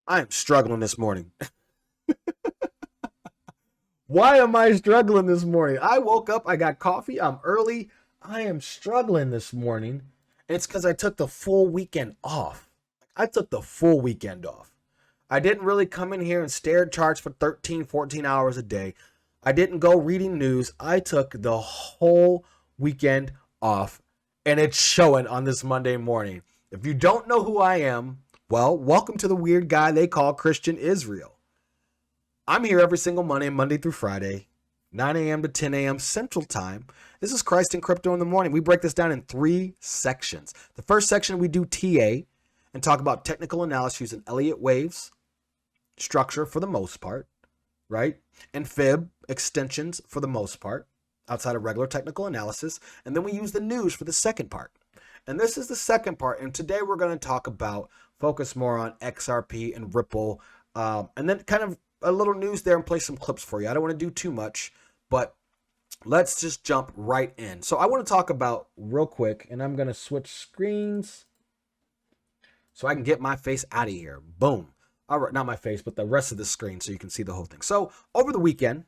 I am struggling this morning. Why am I struggling this morning? I woke up, I got coffee, I'm early. I am struggling this morning. It's because I took the full weekend off. I took the full weekend off. I didn't really come in here and stare at charts for 13, 14 hours a day. I didn't go reading news. I took the whole weekend off, and it's showing on this Monday morning. If you don't know who I am, well, welcome to the weird guy they call Christian Israel. I'm here every single Monday through Friday, 9 a.m. to 10 a.m. Central Time. This is Christ and Crypto in the Morning. We break this down in 3 sections. The first section, we do TA and talk about technical analysis using Elliott waves, structure for the most part, right? And fib extensions for the most part, outside of regular technical analysis. And then we use the news for the second part. And this is the second part. And today we're going to focus more on XRP and Ripple, and then kind of a little news there and play some clips for you. I don't want to do too much, but let's just jump right in. So I want to talk about real quick, and I'm going to switch screens so I can get my face out of here. Boom. All right, not my face, but the rest of the screen so you can see the whole thing. So over the weekend,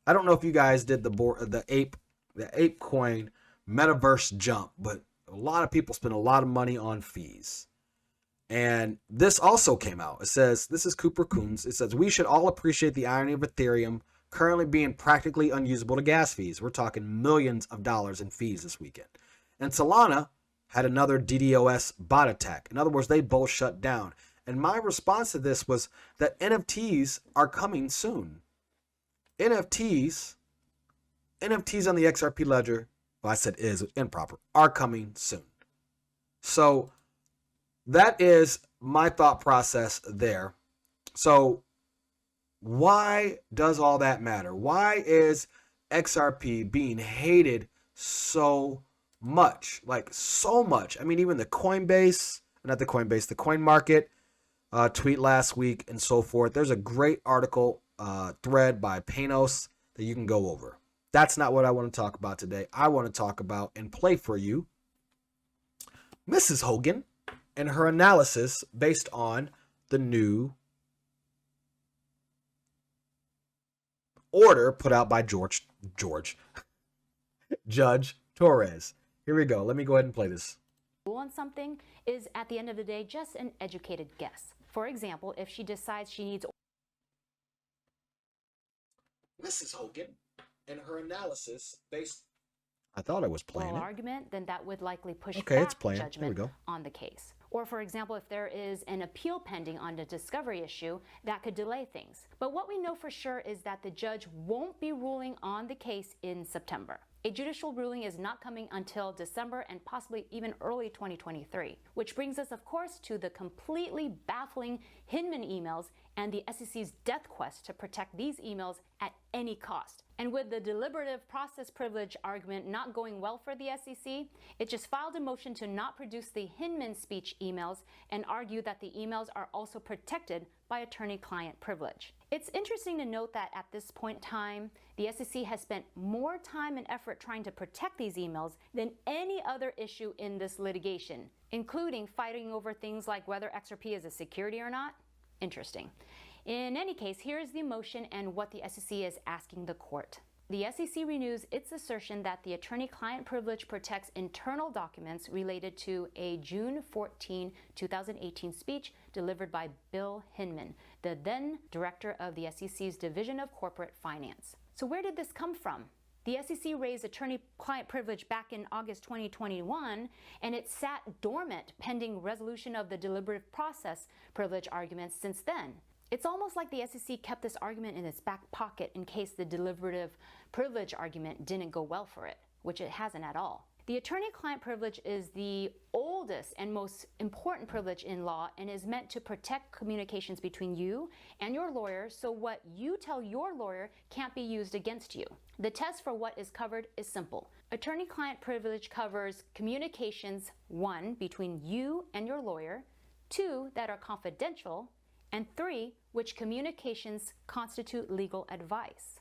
I don't know if you guys did the ape coin metaverse jump, but a lot of people spend a lot of money on fees. And this also came out. It says, this is Cooper Coons. It says, we should all appreciate the irony of Ethereum currently being practically unusable to gas fees. We're talking millions of dollars in fees this weekend. And Solana had another DDoS bot attack. In other words, they both shut down. And my response to this was that NFTs are coming soon. NFTs on the XRP ledger, well, I said is improper, are coming soon. So that is my thought process there. So why does all that matter? Why is XRP being hated so much? Like so much. I mean, even the the coin market tweet last week and so forth. There's a great article thread by Panos that you can go over. That's not what I want to talk about today. I want to talk about and play for you Mrs. Hogan and her analysis based on the new order put out by Judge Torres. Here we go. Let me go ahead and play this. On something is at the end of the day just an educated guess. For example, if she decides she needs Mrs. Hogan and her analysis based. I thought I was playing oral it. Argument, then that would likely push Okay, back it's playing. judgment There we go. on the case. Or for example, if there is an appeal pending on the discovery issue, that could delay things. But what we know for sure is that the judge won't be ruling on the case in September. A judicial ruling is not coming until December and possibly even early 2023, which brings us, of course, to the completely baffling Hinman emails and the SEC's death quest to protect these emails at any cost. And with the deliberative process privilege argument not going well for the SEC, it just filed a motion to not produce the Hinman speech emails and argue that the emails are also protected by attorney-client privilege. It's interesting to note that at this point in time, the SEC has spent more time and effort trying to protect these emails than any other issue in this litigation, including fighting over things like whether XRP is a security or not. Interesting. In any case, here is the motion and what the SEC is asking the court. The SEC renews its assertion that the attorney-client privilege protects internal documents related to a June 14, 2018 speech delivered by Bill Hinman, the then director of the SEC's Division of Corporate Finance. So where did this come from? The SEC raised attorney-client privilege back in August 2021, and it sat dormant pending resolution of the deliberative process privilege arguments since then. It's almost like the SEC kept this argument in its back pocket in case the deliberative privilege argument didn't go well for it, which it hasn't at all. The attorney-client privilege is the oldest and most important privilege in law and is meant to protect communications between you and your lawyer, so what you tell your lawyer can't be used against you. The test for what is covered is simple. Attorney-client privilege covers communications, 1, between you and your lawyer, 2, that are confidential, and 3, which communications constitute legal advice.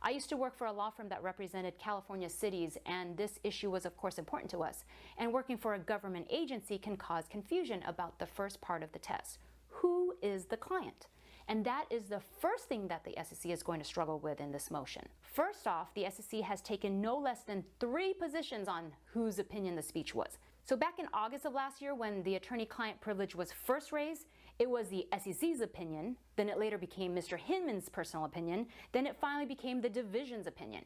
I used to work for a law firm that represented California cities, and this issue was of course important to us. And working for a government agency can cause confusion about the first part of the test. who is the client? And that is the first thing that the SEC is going to struggle with in this motion. First off, the SEC has taken no less than 3 positions on whose opinion the speech was. So back in August of last year, when the attorney-client privilege was first raised, it was the SEC's opinion, then it later became Mr. Hinman's personal opinion, then it finally became the division's opinion.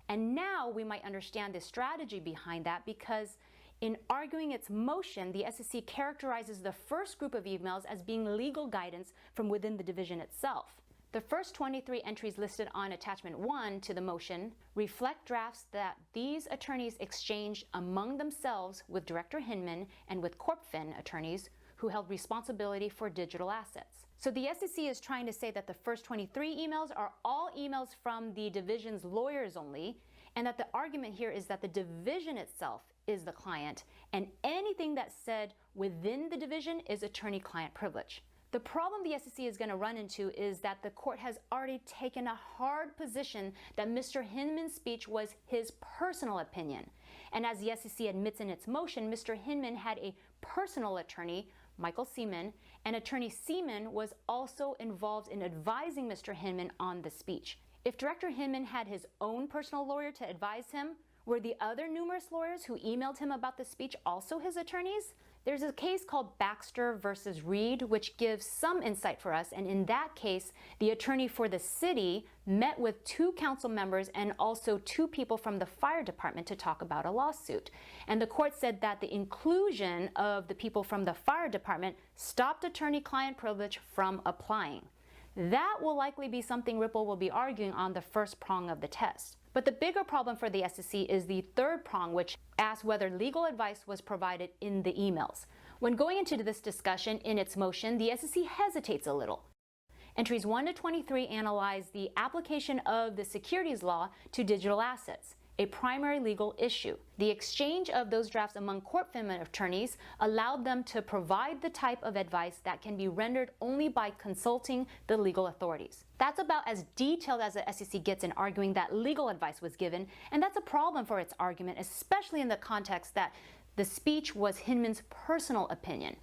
And now we might understand the strategy behind that, because in arguing its motion, the SEC characterizes the first group of emails as being legal guidance from within the division itself. The first 23 entries listed on Attachment 1 to the motion reflect drafts that these attorneys exchanged among themselves with Director Hinman and with CorpFin attorneys who held responsibility for digital assets. So the SEC is trying to say that the first 23 emails are all emails from the division's lawyers only, and that the argument here is that the division itself is the client, and anything that's said within the division is attorney-client privilege. The problem the SEC is going to run into is that the court has already taken a hard position that Mr. Hinman's speech was his personal opinion. And as the SEC admits in its motion, Mr. Hinman had a personal attorney, Michael Seaman, and Attorney Seaman was also involved in advising Mr. Hinman on the speech. If Director Hinman had his own personal lawyer to advise him, were the other numerous lawyers who emailed him about the speech also his attorneys? There's a case called Baxter versus Reed, which gives some insight for us. And in that case, the attorney for the city met with 2 council members and also 2 people from the fire department to talk about a lawsuit. And the court said that the inclusion of the people from the fire department stopped attorney-client privilege from applying. That will likely be something Ripple will be arguing on the first prong of the test. But the bigger problem for the SEC is the third prong, which asks whether legal advice was provided in the emails. When going into this discussion in its motion, the SEC hesitates a little. Entries 1 to 23 analyze the application of the securities law to digital assets, a primary legal issue. The exchange of those drafts among CorpFin attorneys allowed them to provide the type of advice that can be rendered only by consulting the legal authorities. That's about as detailed as the SEC gets in arguing that legal advice was given, and that's a problem for its argument, especially in the context that the speech was Hinman's personal opinion.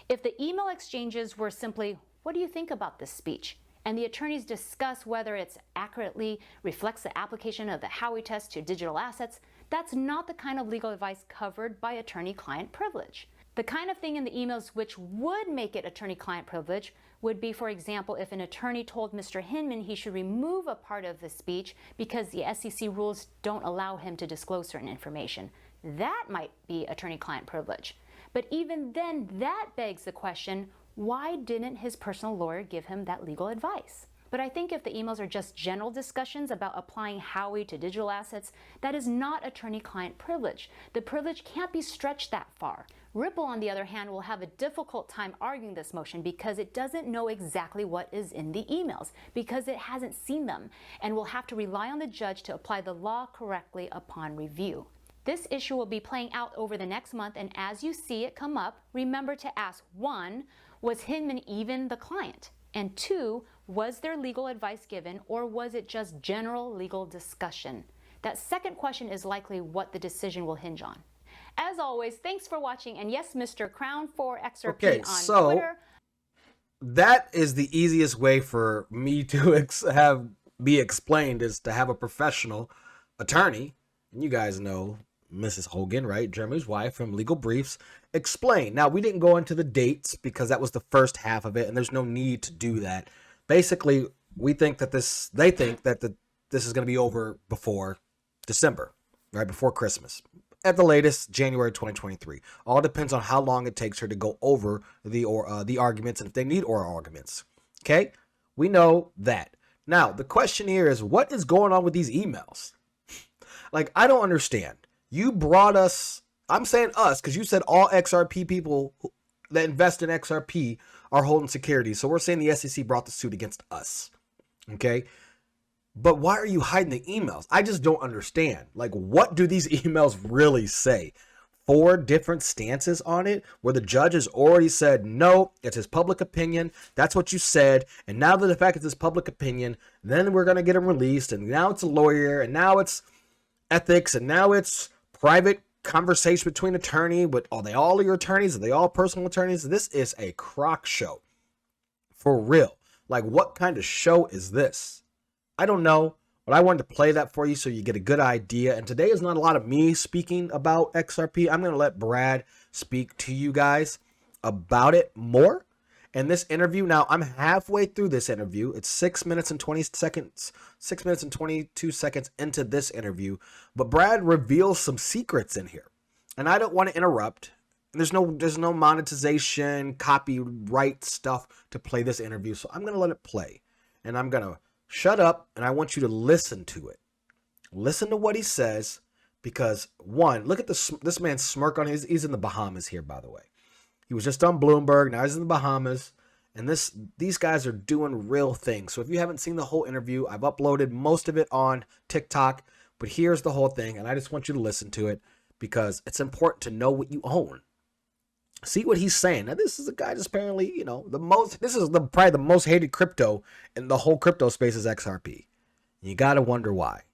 If the email exchanges were simply, "What do you think about this speech?" and the attorneys discuss whether it accurately reflects the application of the Howey test to digital assets, that's not the kind of legal advice covered by attorney-client privilege. The kind of thing in the emails which would make it attorney-client privilege would be, for example, if an attorney told Mr. Hinman he should remove a part of the speech because the SEC rules don't allow him to disclose certain information. That might be attorney-client privilege. But even then, that begs the question, why didn't his personal lawyer give him that legal advice? But I think if the emails are just general discussions about applying Howey to digital assets, that is not attorney-client privilege. The privilege can't be stretched that far. Ripple, on the other hand, will have a difficult time arguing this motion because it doesn't know exactly what is in the emails, because it hasn't seen them, and will have to rely on the judge to apply the law correctly upon review. This issue will be playing out over the next month, and as you see it come up, remember to ask, 1, was Hinman even the client? And 2, was there legal advice given, or was it just general legal discussion? That second question is likely what the decision will hinge on. As always, thanks for watching, and yes, Mr. Crown for XRP on Twitter. That is the easiest way for me to be explained, is to have a professional attorney, and you guys know Mrs. Hogan, right? Jeremy's wife from Legal Briefs, explain. Now, we didn't go into the dates because that was the first half of it, and there's no need to do that. Basically, they think that this is going to be over before December, right before Christmas. At the latest, January 2023. All depends on how long it takes her to go over the arguments and if they need oral arguments. Okay? We know that. Now, the question here is, what is going on with these emails? Like, I don't understand. You brought us, I'm saying us, because you said all XRP people that invest in XRP are holding securities. So we're saying the SEC brought the suit against us. Okay? But why are you hiding the emails? I just don't understand. Like, what do these emails really say? 4 different stances on it, where the judge has already said, no, it's his public opinion. That's what you said. And now that the fact it's his public opinion, then we're going to get him released. And now it's a lawyer. And now it's ethics. And now it's private conversation between attorney. But are they all your attorneys? Are they all personal attorneys? This is a crock show. For real. Like, what kind of show is this? I don't know, but I wanted to play that for you so you get a good idea. And today is not a lot of me speaking about XRP. I'm going to let Brad speak to you guys about it more. And this interview, now I'm halfway through this interview. It's 6 minutes and 20 seconds, 6 minutes and 22 seconds into this interview. But Brad reveals some secrets in here. And I don't want to interrupt. There's no monetization, copyright stuff to play this interview. So I'm going to let it play. And I'm going to shut up, and I want you to listen to it. Listen to what he says, because one, look at this man's smirk on his. He's in the Bahamas here, by the way. He was just on Bloomberg. Now he's in the Bahamas, and these guys are doing real things. So if you haven't seen the whole interview, I've uploaded most of it on TikTok, but here's the whole thing, and I just want you to listen to it because it's important to know what you own. See what he's saying. Now, this is a guy that's apparently, probably the most hated crypto in the whole crypto space is XRP. You got to wonder why.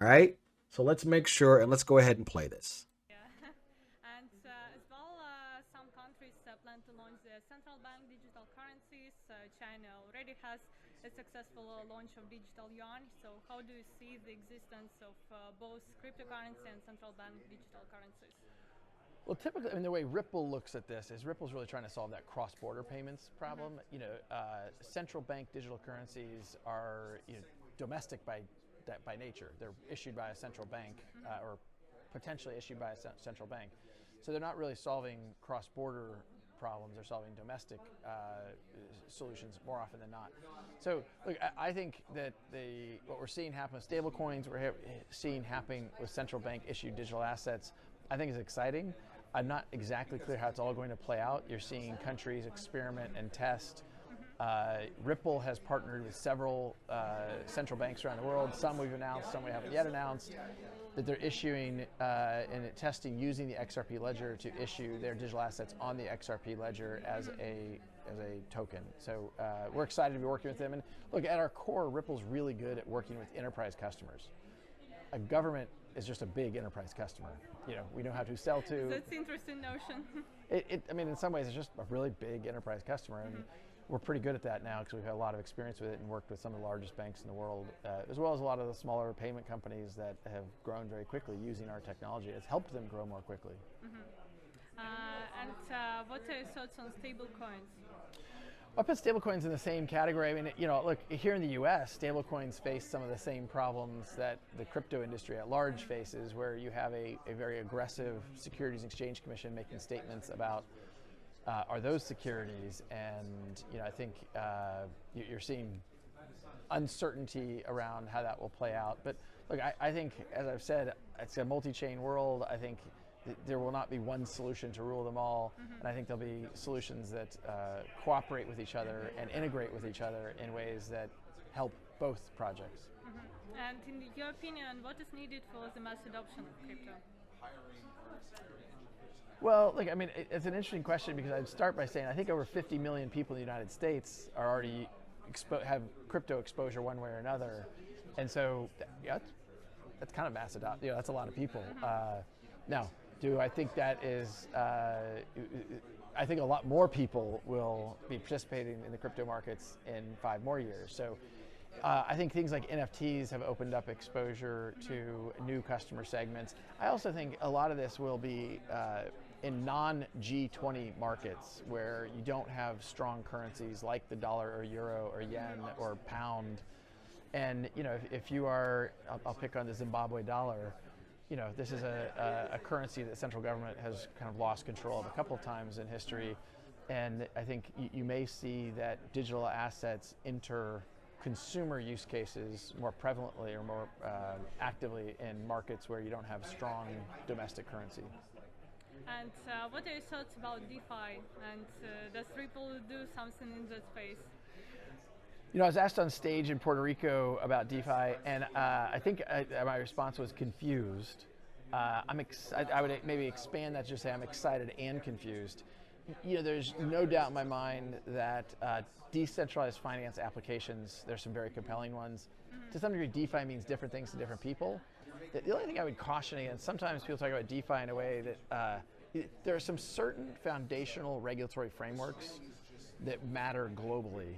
All right? So let's make sure, and let's go ahead and play this. Yeah. And as well, some countries plan to launch their central bank digital currencies. China already has a successful launch of digital yuan. So how do you see the existence of both cryptocurrency and central bank digital currencies? Well, typically, I mean, the way Ripple looks at this is Ripple's really trying to solve that cross-border payments problem. Central bank digital currencies are domestic by nature. They're issued by a central bank or potentially issued by a central bank. So they're not really solving cross-border problems. They're solving domestic solutions more often than not. So look, I think that what we're seeing happen with stablecoins, we're seeing happening with central bank issued digital assets, I think is exciting. I'm not exactly clear how it's all going to play out. You're seeing countries experiment and test. Ripple has partnered with several central banks around the world. Some we've announced, some we haven't yet announced, that they're issuing and testing using the XRP ledger to issue their digital assets on the XRP ledger as a token. So we're excited to be working with them. And look, at our core, Ripple's really good at working with enterprise customers. A government is just a big enterprise customer. We know how to sell to. That's an interesting notion. I mean, in some ways, it's just a really big enterprise customer, and we're pretty good at that now because we've had a lot of experience with it and worked with some of the largest banks in the world, as well as a lot of the smaller payment companies that have grown very quickly using our technology. It's helped them grow more quickly. And what are your thoughts on stablecoins? I put stablecoins in the same category. I mean, look, here in the U.S., stablecoins face some of the same problems that the crypto industry at large faces, where you have a very aggressive Securities and Exchange Commission making statements about are those securities, and I think you're seeing uncertainty around how that will play out. But look, I think, as I've said, it's a multi-chain world. I think there will not be one solution to rule them all, and I think there'll be solutions that cooperate with each other and integrate with each other in ways that help both projects. And in your opinion, what is needed for the mass adoption of crypto? Well, look, I mean, it's an interesting question because I'd start by saying I think over 50 million people in the United States are already have crypto exposure one way or another, and so that's kind of mass adoption. That's a lot of people. Now, do I think that is? I think a lot more people will be participating in the crypto markets in 5 more years. So I think things like NFTs have opened up exposure to new customer segments. I also think a lot of this will be in non-G20 markets where you don't have strong currencies like the dollar or euro or yen or pound. And if you are, I'll pick on the Zimbabwe dollar. This is a currency that the central government has kind of lost control of a couple of times in history. And I think you may see that digital assets enter consumer use cases more prevalently or more actively in markets where you don't have strong domestic currency. And what are your thoughts about DeFi? And does Ripple do something in that space? I was asked on stage in Puerto Rico about DeFi, and I think my response was confused. I would maybe expand that to just say I'm excited and confused. There's no doubt in my mind that decentralized finance applications, there's some very compelling ones. To some degree, DeFi means different things to different people. The only thing I would caution against, sometimes people talk about DeFi in a way that there are some certain foundational regulatory frameworks that matter globally,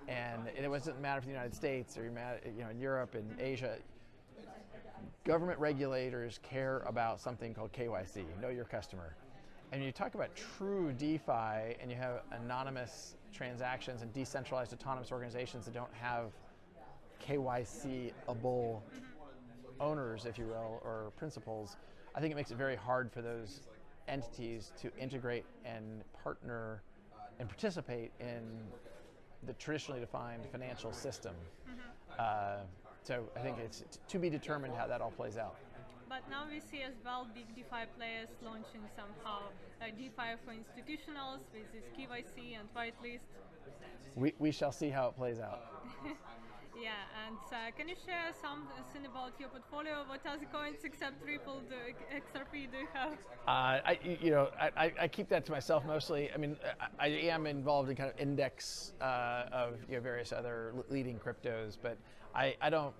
and it doesn't matter for the United States or in Europe and Asia. Government regulators care about something called KYC, know your customer. And when you talk about true DeFi and you have anonymous transactions and decentralized autonomous organizations that don't have KYC-able owners, if you will, or principals, I think it makes it very hard for those entities to integrate and partner and participate in the traditionally defined financial system. So I think it's to be determined how that all plays out. But now we see as well big DeFi players launching somehow DeFi for institutionals with this KYC and whitelist. We shall see how it plays out. Yeah, and can you share something about your portfolio? What other coins except Ripple, XRP do you have? I keep that to myself mostly. I mean, I am involved in kind of index of various other leading cryptos, but I don't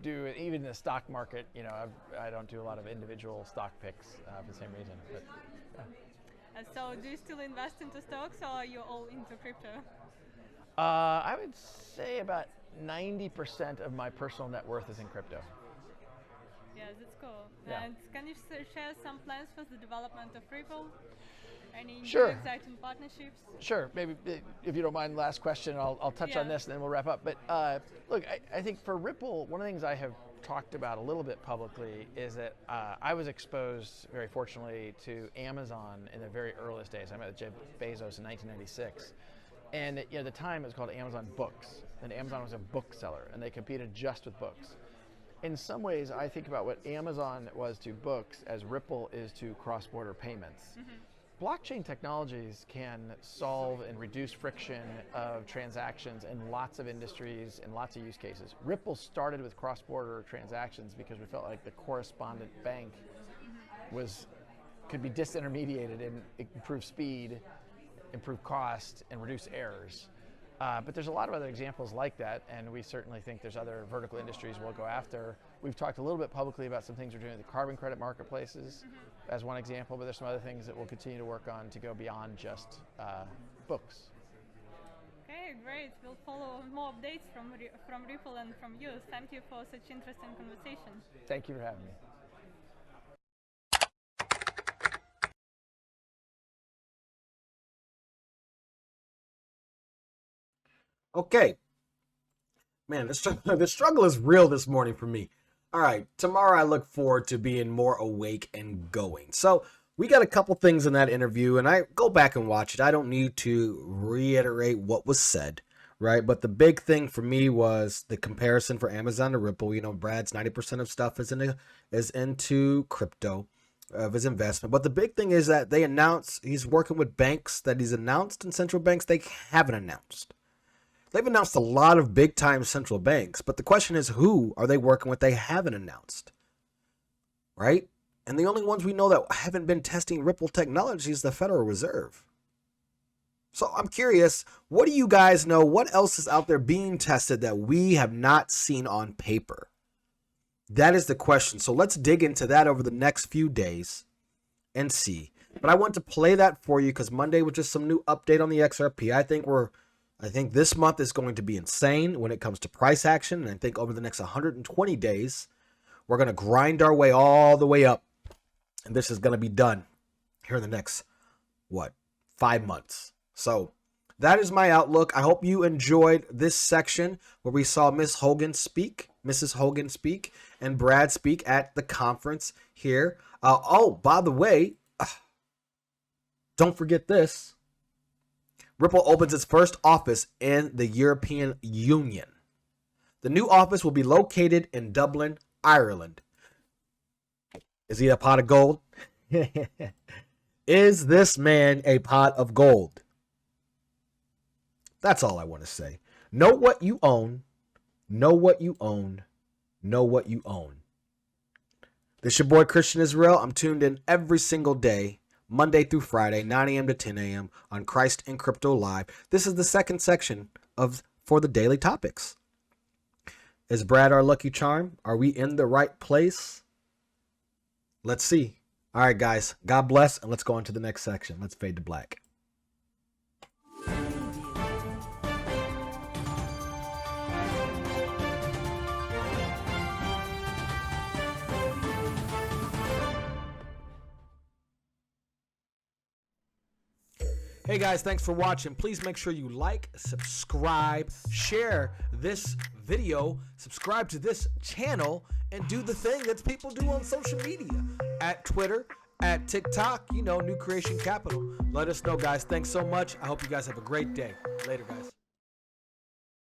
do it, even in the stock market. I don't do a lot of individual stock picks for the same reason. But so, do you still invest into stocks, or are you all into crypto? I would say about 90% of my personal net worth is in crypto. Yeah, that's cool. Yeah. And can you share some plans for the development of Ripple? Any Sure. new exciting partnerships? Sure. Maybe if you don't mind, last question, I'll touch on this and then we'll wrap up. But look, I think for Ripple, one of the things I have talked about a little bit publicly is that I was exposed, very fortunately, to Amazon in the very earliest days. I met Jeff Bezos in 1996. And at the time it was called Amazon Books. And Amazon was a bookseller, and they competed just with books. In some ways, I think about what Amazon was to books as Ripple is to cross-border payments. Mm-hmm. Blockchain technologies can solve and reduce friction of transactions in lots of industries and lots of use cases. Ripple started with cross-border transactions because we felt like the correspondent bank could be disintermediated and improve speed, improve cost, and reduce errors. But there's a lot of other examples like that, and we certainly think there's other vertical industries we'll go after. We've talked a little bit publicly about some things we're doing with the carbon credit marketplaces as one example, but there's some other things that we'll continue to work on to go beyond just books. Okay, great. We'll follow more updates from Ripple and from you. Thank you for such interesting conversation. Thank you for having me. Okay. Man, the struggle is real this morning for me. All right, tomorrow I look forward to being more awake and going. So we got a couple things in that interview, and I go back and watch it. I don't need to reiterate what was said, right? But the big thing for me was the comparison for Amazon to Ripple. Brad's 90% of stuff is into crypto of his investment. But the big thing is that they announced he's working with banks that he's announced, and central banks they haven't announced. They've announced a lot of big-time central banks, but the question is, who are they working with they haven't announced, right? And the only ones we know that haven't been testing Ripple technology is the Federal Reserve. So I'm curious, what do you guys know? What else is out there being tested that we have not seen on paper? That is the question. So let's dig into that over the next few days and see. But I want to play that for you because Monday was just some new update on the XRP. I think this month is going to be insane when it comes to price action. And I think over the next 120 days, we're going to grind our way all the way up. And this is going to be done here in the next, 5 months. So that is my outlook. I hope you enjoyed this section where we saw Mrs. Hogan speak, and Brad speak at the conference here. By the way, don't forget this. Ripple opens its first office in the European Union. The new office will be located in Dublin, Ireland. Is he a pot of gold? Is this man a pot of gold? That's all I want to say. Know what you own. Know what you own. Know what you own. This is your boy Christian Israel. I'm tuned in every single day, Monday through Friday, 9 a.m. to 10 a.m. on Christ and Crypto Live. This is the second section for the daily topics. Is Brad our lucky charm? Are we in the right place? Let's see. All right, guys. God bless, and let's go on to the next section. Let's fade to black. Hey guys, thanks for watching. Please make sure you like, subscribe, share this video, subscribe to this channel, and do the thing that people do on social media. At Twitter, at TikTok, New Creation Capital. Let us know, guys. Thanks so much. I hope you guys have a great day. Later, guys.